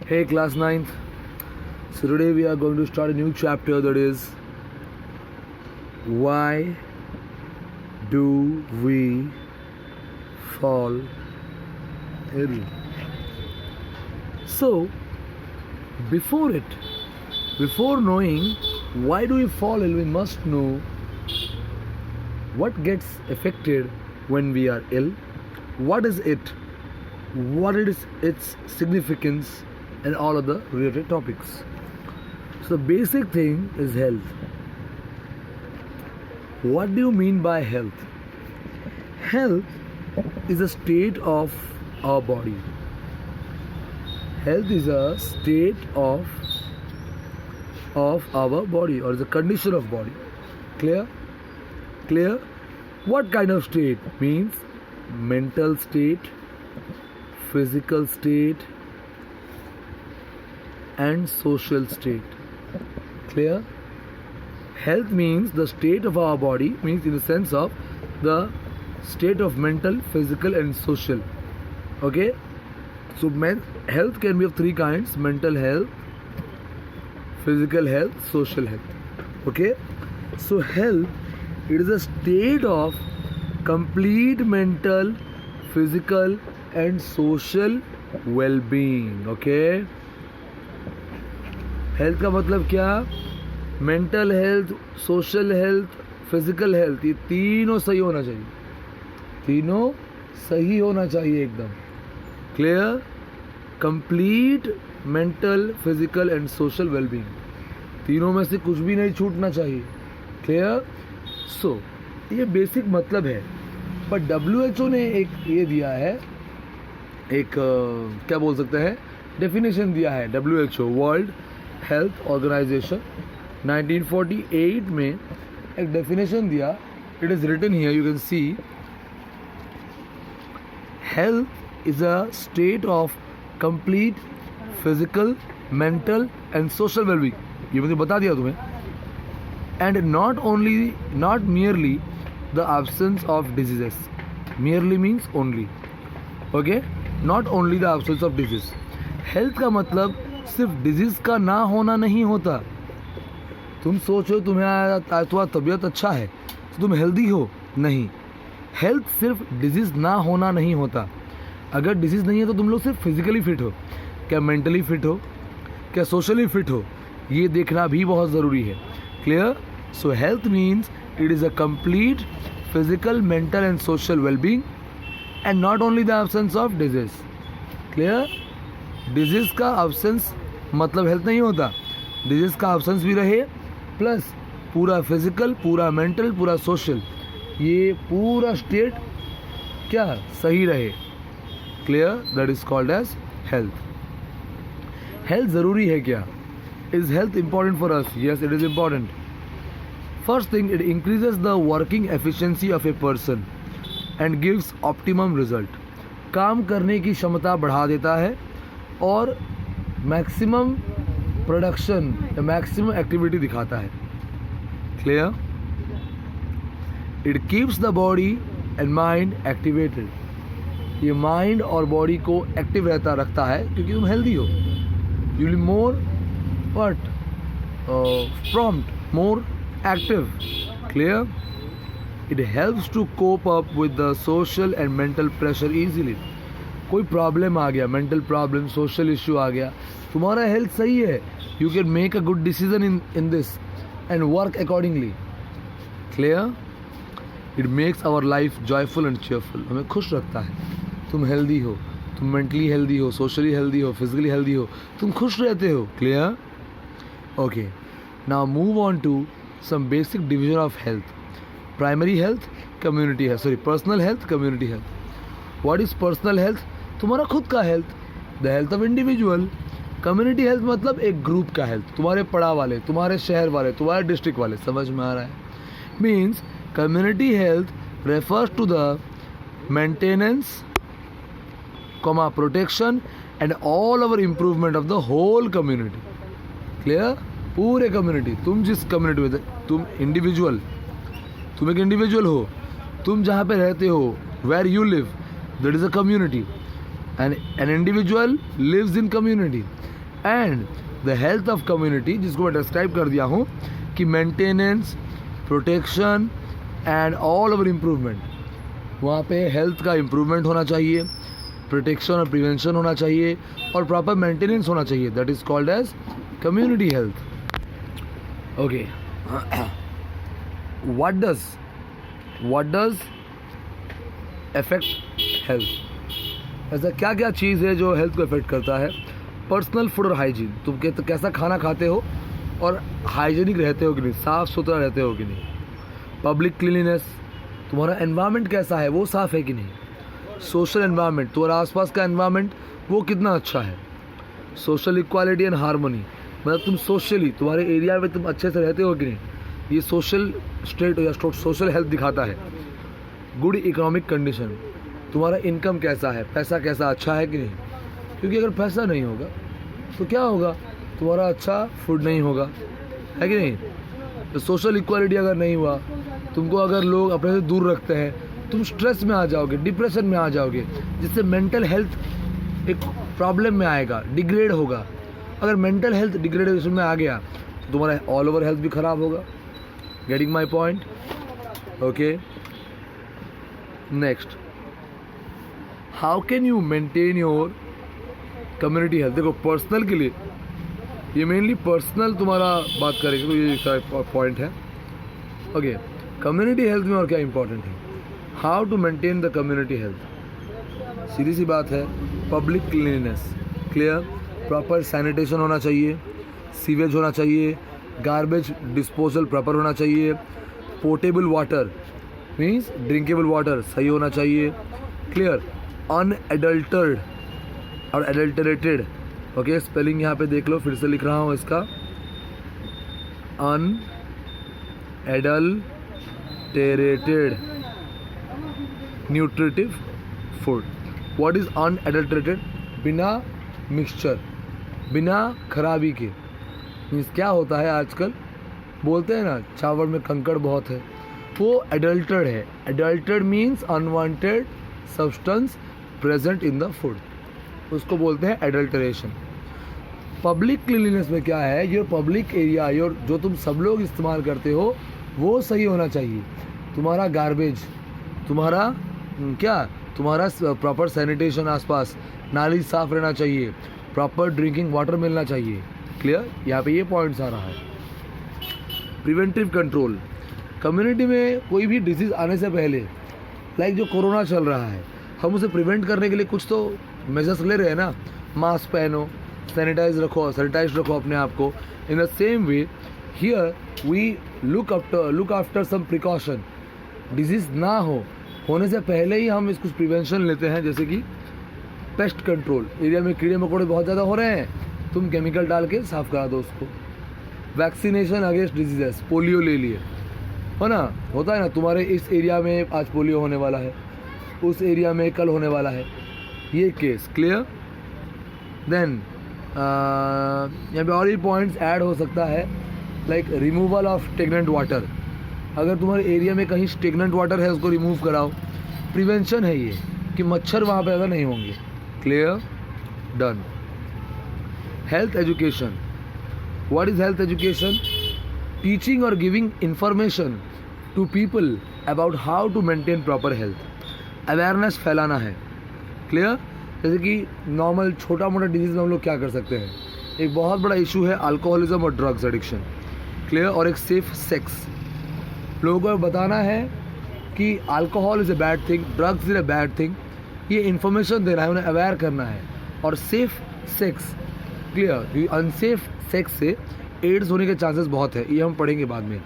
Hey class 9th. So today we are going to start a new chapter, that is why do we fall ill. So before knowing why do we fall ill, we must know what gets affected when we are ill, what is it, what is its significance, and all other related topics. So the basic thing is health. What do you mean by health? Health is a state of our body. Health is a state of our body, or is a condition of body. Clear? What kind of state? Means mental state, physical state, and social state. Clear? Health means the state of our body, means in the sense of the state of mental, physical, and social. Okay? So health can be of three kinds: mental health, physical health, social health. Okay? So health, it is a state of complete mental, physical, and social well-being. Okay? Health का मतलब क्या? Mental health, social health, physical health, ये तीनों सही होना चाहिए. तीनों सही होना चाहिए एकदम. Clear? Complete mental, physical and social wellbeing, तीनों में से कुछ भी नहीं छूटना चाहिए. क्लियर? सो ये बेसिक मतलब है. पर WHO ने एक ये दिया है, एक क्या बोल सकते हैं, डेफिनेशन दिया है. WHO, वर्ल्ड हेल्थ ऑर्गेनाइजेशन, 1948 में एक डेफिनेशन दिया. It is written here, you can see. Health is a state of complete physical, mental and social wellbeing. ये मुझे बता दिया तुम्हें. And not merely the absence of diseases. Merely means only. Okay? Not only the absence of disease. Health का मतलब सिर्फ disease का ना होना नहीं होता. तुम सोचो तुम्हारा तबीयत अच्छा है तो तुम हेल्दी हो, नहीं. हेल्थ सिर्फ डिजीज ना होना नहीं होता. अगर डिजीज नहीं है तो तुम लोग सिर्फ फिजिकली फिट हो, क्या मेंटली फिट हो, क्या सोशली फिट हो, ये देखना भी बहुत ज़रूरी है. Clear? So health means it is a complete physical, mental and social wellbeing and not only the absence of disease. Clear? Disease का एब्सेंस मतलब हेल्थ नहीं होता. डिजीज़ का एब्सेंस भी रहे, प्लस पूरा फिजिकल, पूरा मेंटल, पूरा सोशल, ये पूरा स्टेट क्या सही रहे. Clear? That is called as health. Health ज़रूरी है क्या? Is health important for us? Yes, it is important. First thing, it increases the working efficiency of a person and gives optimum result. काम करने की क्षमता बढ़ा देता है और मैक्सिमम प्रोडक्शन या मैक्सिमम एक्टिविटी दिखाता है. Clear? It keeps the body and mind activated. ये माइंड और बॉडी को एक्टिव रखता है क्योंकि तुम हेल्दी हो. You will more prompt, more active. Clear? It helps to cope up with the social and mental pressure easily. कोई problem आ गया, मेंटल प्रॉब्लम, सोशल इश्यू आ गया, तुम्हारा हेल्थ सही है, you can make a good decision in this and work accordingly. Clear? It makes our life joyful and cheerful. हमें खुश रखता है. तुम हेल्दी हो, तुम मेंटली हेल्दी हो, सोशली हेल्दी हो, फिजिकली हेल्दी हो, तुम खुश रहते हो. Clear? Okay, now move on to some basic division of health. Primary health, community health, personal health, community health. What is personal health? तुम्हारा खुद का health, the health of individual. Community health मतलब एक ग्रुप का health, तुम्हारे पड़ा वाले, तुम्हारे शहर वाले, तुम्हारे डिस्ट्रिक्ट वाले. समझ में आ रहा है? Means community health refers to the maintenance, protection and all over improvement of the whole community. Clear? पूरे कम्युनिटी. तुम जिस कम्युनिटी में, तुम इंडिविजुअल, तुम एक इंडिविजुअल हो, तुम जहाँ पे रहते हो, where you live, that is a community. an individual lives in community and the health of community, जिसको मैं डिस्क्राइब कर दिया हूँ कि maintenance, protection and all over improvement, वहाँ पे हेल्थ का इम्प्रूवमेंट होना चाहिए, प्रोटेक्शन और प्रिवेंशन होना चाहिए और प्रॉपर मेंटेनेंस होना चाहिए. That is called as community health. Okay, what does affect health? ऐसा क्या क्या चीज़ है जो हेल्थ को अफेक्ट करता है? पर्सनल फूड और हाइजीन, तुम कैसा खाना खाते हो और हाइजीनिक रहते हो कि नहीं, साफ़ सुथरा रहते हो कि नहीं. पब्लिक क्लीनिनेस, तुम्हारा एनवायरनमेंट कैसा है, वो साफ़ है कि नहीं. सोशल एनवायरनमेंट, तुम्हारा आसपास का एनवायरनमेंट वो कितना अच्छा है. सोशल इक्वालिटी एंड हार्मनी, मतलब तुम सोशली तुम्हारे एरिया में तुम अच्छे से रहते हो कि नहीं, ये सोशल स्टेट या सोशल हेल्थ दिखाता है. गुड इकोनॉमिक कंडीशन, तुम्हारा इनकम कैसा है, पैसा कैसा अच्छा है कि नहीं, क्योंकि अगर पैसा नहीं होगा तो क्या होगा, तुम्हारा अच्छा फूड नहीं होगा, है कि नहीं. तो सोशल इक्वालिटी अगर नहीं हुआ, तुमको अगर लोग अपने से दूर रखते हैं, तुम स्ट्रेस में आ जाओगे, डिप्रेशन में आ जाओगे, जिससे मेंटल हेल्थ एक प्रॉब्लम में आएगा, डिग्रेड होगा. अगर मेंटल हेल्थ डिग्रेडेशन में आ गया तो तुम्हारा ऑल ओवर हेल्थ भी खराब होगा. Getting my point? Okay, next, how can you maintain your community health? देखो, पर्सनल के लिए ये मेनली पर्सनल तुम्हारा बात करेंगे तो ये पॉइंट है. ओके, कम्युनिटी हेल्थ में और क्या इंपॉर्टेंट है? How to maintain the community health? सीधी सी बात है, public cleanliness, clear, proper sanitation होना चाहिए, सीवेज होना चाहिए, गार्बेज डिस्पोजल प्रॉपर होना चाहिए, portable water means drinkable water सही होना चाहिए, क्लियर, अनएडल्टर्ड और एडल्टरेटेड. ओके, स्पेलिंग यहाँ पे देख लो, फिर से लिख रहा हूँ इसका, unadulterated nutritive food. What is unadulterated? बिना मिक्सचर, बिना खराबी के. मीन्स क्या होता है, आजकल बोलते हैं ना चावल में कंकड़ बहुत है, वो एडल्टर्ड है. Adulterated means unwanted substance present in the food, उसको बोलते हैं एडल्टरेशन. पब्लिक क्लीनलीनेस में क्या है, योर पब्लिक एरिया, योर जो तुम सब लोग इस्तेमाल करते हो वो सही होना चाहिए. तुम्हारा गार्बेज, तुम्हारा तुम्हारा प्रॉपर सैनिटेशन, आसपास नाली साफ रहना चाहिए, प्रॉपर ड्रिंकिंग वाटर मिलना चाहिए. क्लियर, यहाँ पे ये पॉइंट्स आ रहा है. प्रिवेंटिव कंट्रोल, कम्युनिटी में कोई भी डिजीज़ आने से पहले, लाइक जो कोरोना चल रहा है, हम उसे प्रिवेंट करने के लिए कुछ तो मेजर्स ले रहे हैं ना. मास्क पहनो, सैनिटाइज रखो अपने आप को. In the same way here we look after some precaution. Disease ना होने से पहले ही हम कुछ प्रिवेंशन लेते हैं, जैसे कि पेस्ट कंट्रोल. एरिया में कीड़े मकोड़े बहुत ज़्यादा हो रहे हैं, तुम केमिकल डाल के साफ़ करा दो उसको. वैक्सीनेशन अगेंस्ट डिजीजेस, पोलियो ले लिए, है ना, होता है ना, तुम्हारे इस एरिया में आज पोलियो होने वाला है, उस एरिया में कल होने वाला है, ये केस. क्लियर. देन यहाँ पे और भी पॉइंट्स ऐड हो सकता है, like removal of stagnant water. अगर तुम्हारे एरिया में कहीं स्टेगनेंट वाटर है, उसको रिमूव कराओ. प्रिवेंशन है ये, कि मच्छर वहाँ पे ज़्यादा नहीं होंगे. Clear, done. Health education. What is health education? Teaching और giving information to people about how to maintain proper health. Awareness फैलाना है. क्लियर. जैसे कि नॉर्मल छोटा मोटा डिजीज़ में हम लोग क्या कर सकते हैं, एक बहुत बड़ा इशू है अल्कोहलिज्म और ड्रग्स एडिक्शन. क्लियर. और एक सेफ सेक्स. लोगों को बताना है कि alcohol is a bad thing, drugs is a bad thing. ये इन्फॉर्मेशन देना है, उन्हें अवेयर करना है. और safe sex. Clear. Unsafe sex से एड्स होने के चांसेस बहुत है, ये हम पढ़ेंगे बाद में.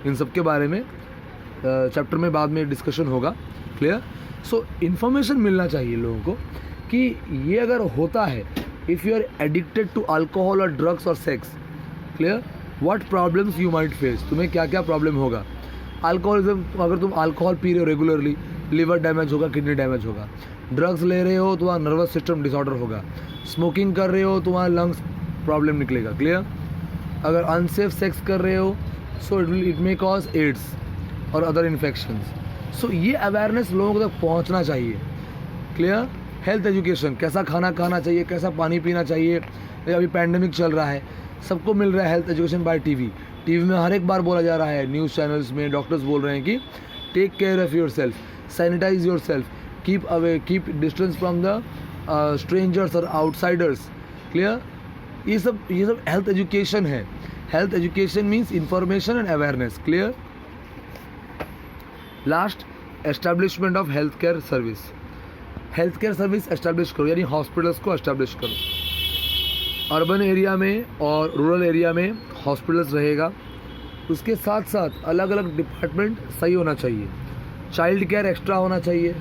इन सब के बारे में चैप्टर में बाद में डिस्कशन होगा. क्लियर. सो इन्फॉर्मेशन मिलना चाहिए लोगों को कि ये अगर होता है, if you are addicted to alcohol और ड्रग्स और sex, clear, what problems you might face, तुम्हें क्या क्या प्रॉब्लम होगा. अल्कोहलिज्म, अगर तुम अल्कोहल पी रहे हो रेगुलरली, लिवर डैमेज होगा, किडनी डैमेज होगा. ड्रग्स ले रहे हो, तुम्हारा नर्वस सिस्टम डिसऑर्डर होगा. स्मोकिंग कर रहे हो, तुम्हारा लंग्स प्रॉब्लम निकलेगा. क्लियर. अगर अनसेफ सेक्स कर रहे हो, so it may cause AIDS और अदर इन्फेक्शंस. सो ये अवेयरनेस लोगों तक पहुंचना चाहिए. क्लियर. हेल्थ एजुकेशन, कैसा खाना खाना चाहिए, कैसा पानी पीना चाहिए, अभी पैंडेमिक चल रहा है, सबको मिल रहा है हेल्थ एजुकेशन बाय टीवी में हर एक बार बोला जा रहा है, न्यूज़ चैनल्स में डॉक्टर्स बोल रहे हैं कि take care of yourself, sanitize yourself, keep away, keep distance from the strangers और आउटसाइडर्स। क्लियर? ये सब हेल्थ एजुकेशन है। Health education means information and awareness. Clear? Last, establishment of health care service. Health care service establish करो, यानी hospitals को establish करो। Urban area में और रूरल एरिया में हॉस्पिटल्स रहेगा, उसके साथ साथ अलग अलग डिपार्टमेंट सही होना चाहिए। चाइल्ड केयर एक्स्ट्रा होना चाहिए,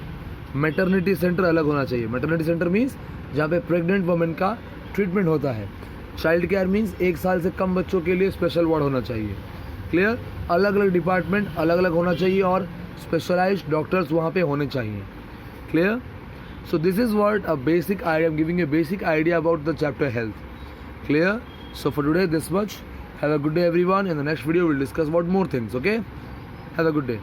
मैटरनिटी सेंटर अलग होना चाहिए। मैटरनिटी सेंटर मीन्स जहाँ पे प्रेग्नेंट वुमेन का ट्रीटमेंट होता है। चाइल्ड केयर मीन्स 1 साल से कम बच्चों के लिए स्पेशल वार्ड होना चाहिए। क्लियर? अलग अलग डिपार्टमेंट अलग अलग होना चाहिए और स्पेशलाइज्ड डॉक्टर्स वहाँ पे होने चाहिए। Clear? So this is what a basic idea, I'm giving you a basic idea about the chapter health. Clear? So for today this much. Have a good day everyone. In the next video we'll discuss about more things. Okay? Have a good day.